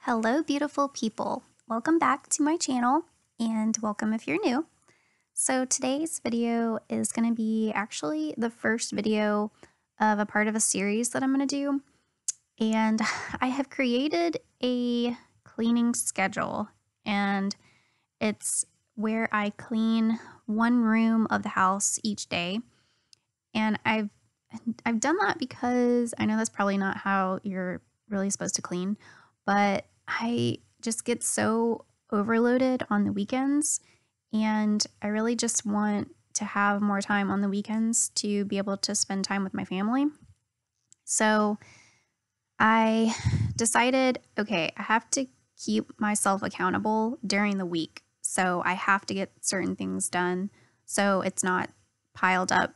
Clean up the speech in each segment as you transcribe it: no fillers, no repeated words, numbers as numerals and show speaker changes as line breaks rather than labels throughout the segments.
Hello, beautiful people. Welcome back to my channel and welcome if you're new. So today's video is going to be actually the first video of a part of a series that I'm going to do. And I have created a cleaning schedule, and it's where I clean one room of the house each day. And I've done that because I know that's probably not how you're really supposed to clean, but I just get so overloaded on the weekends, and I really just want to have more time on the weekends to be able to spend time with my family. So I decided, okay, I have to keep myself accountable during the week. So I have to get certain things done so it's not piled up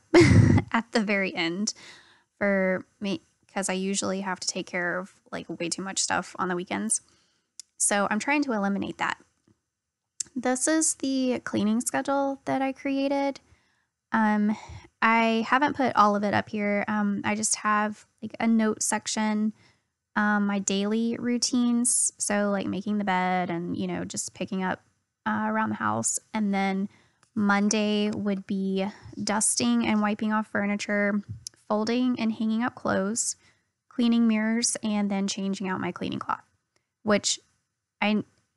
at the very end for me, because I usually have to take care of like way too much stuff on the weekends. So I'm trying to eliminate that. This is the cleaning schedule that I created. I haven't put all of it up here. I just have like a note section, my daily routines. So like making the bed and, just picking up around the house. And then Monday would be dusting and wiping off furniture, folding and hanging up clothes, cleaning mirrors, and then changing out my cleaning cloth, which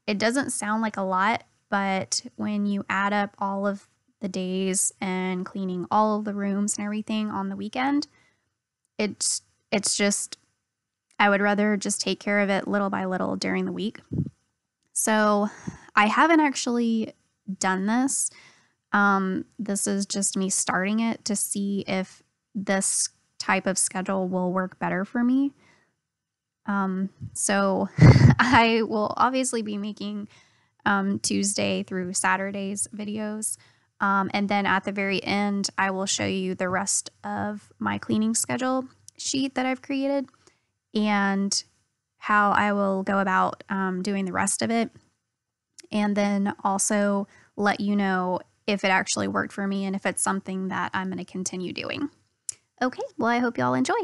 it doesn't sound like a lot, but when you add up all of the days and cleaning all of the rooms and everything on the weekend, it's just, I would rather just take care of it little by little during the week. So I haven't actually done this. This is just me starting it to see if this type of schedule will work better for me. So I will obviously be making Tuesday through Saturdays videos. And then at the very end, I will show you the rest of my cleaning schedule sheet that I've created and how I will go about doing the rest of it. And then also let you know if it actually worked for me and if it's something that I'm going to continue doing. Okay, well, I hope y'all enjoy.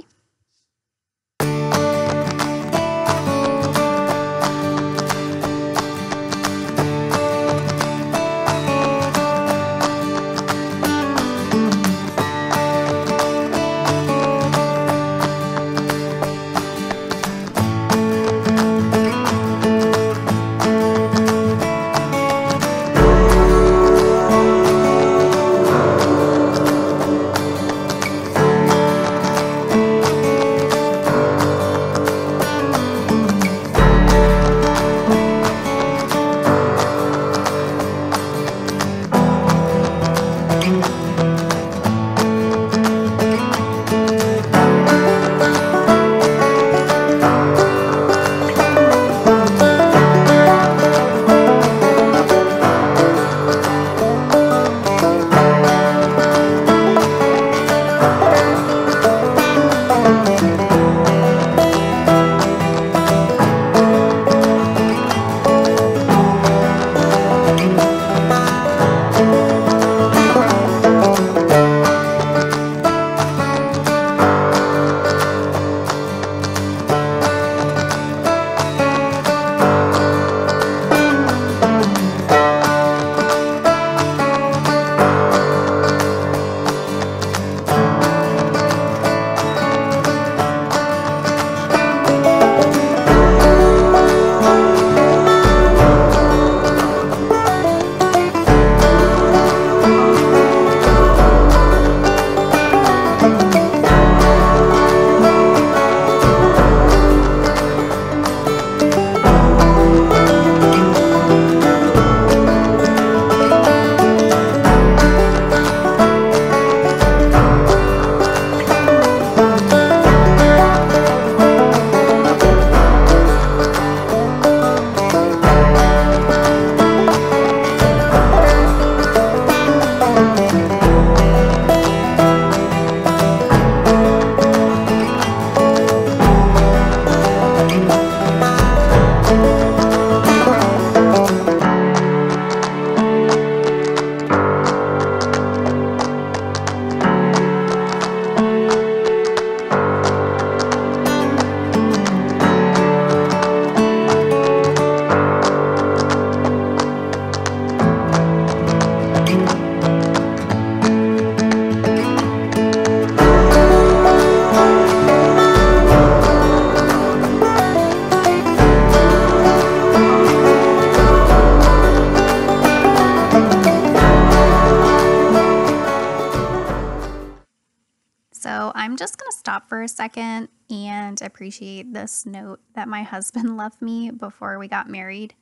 stop for a second and appreciate this note that my husband left me before we got married.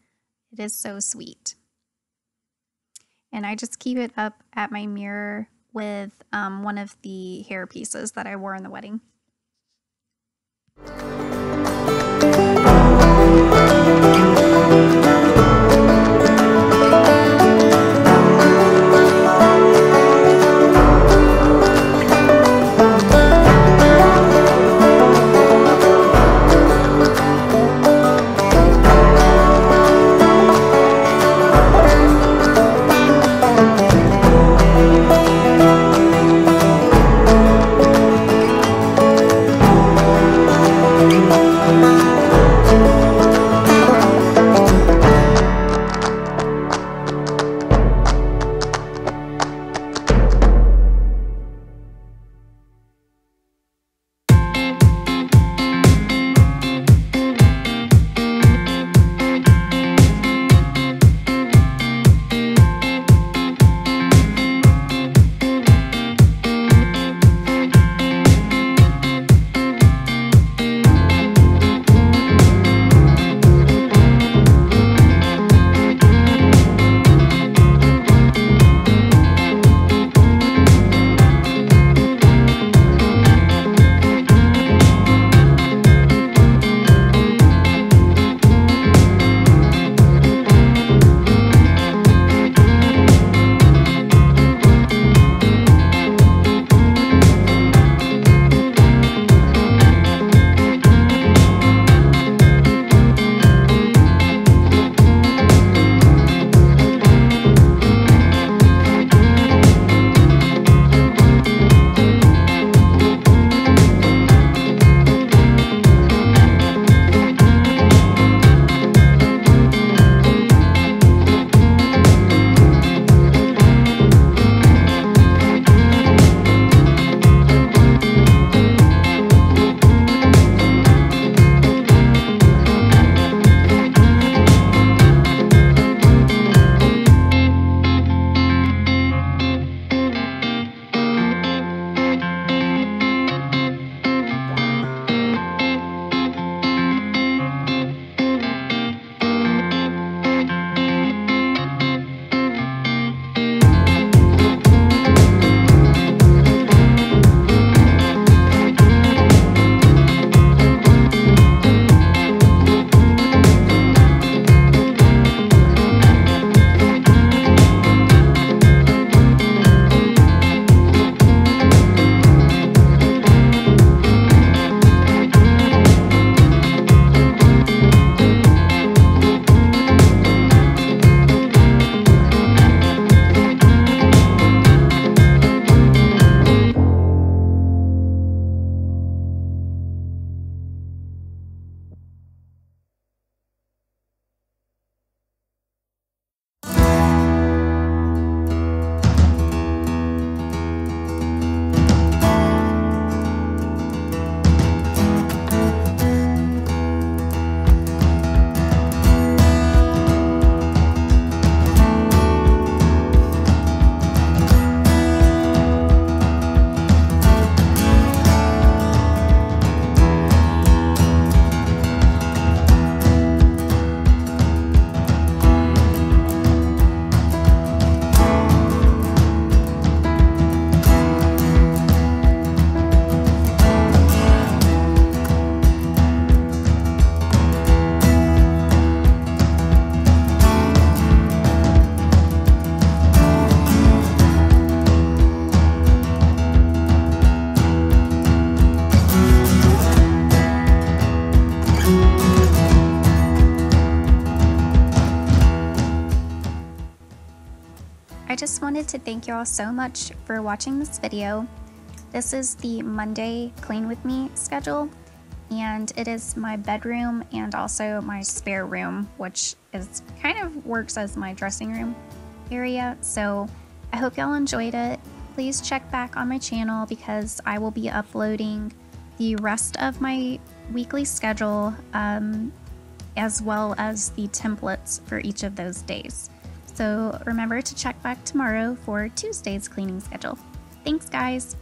It is so sweet. And I just keep it up at my mirror with one of the hair pieces that I wore in the wedding. I just wanted to thank you all so much for watching this video. This is the Monday Clean With Me schedule, and it is my bedroom and also my spare room, which is kind of works as my dressing room area. So I hope y'all enjoyed it. Please check back on my channel because I will be uploading the rest of my weekly schedule as well as the templates for each of those days. So remember to check back tomorrow for Tuesday's cleaning schedule. Thanks, guys.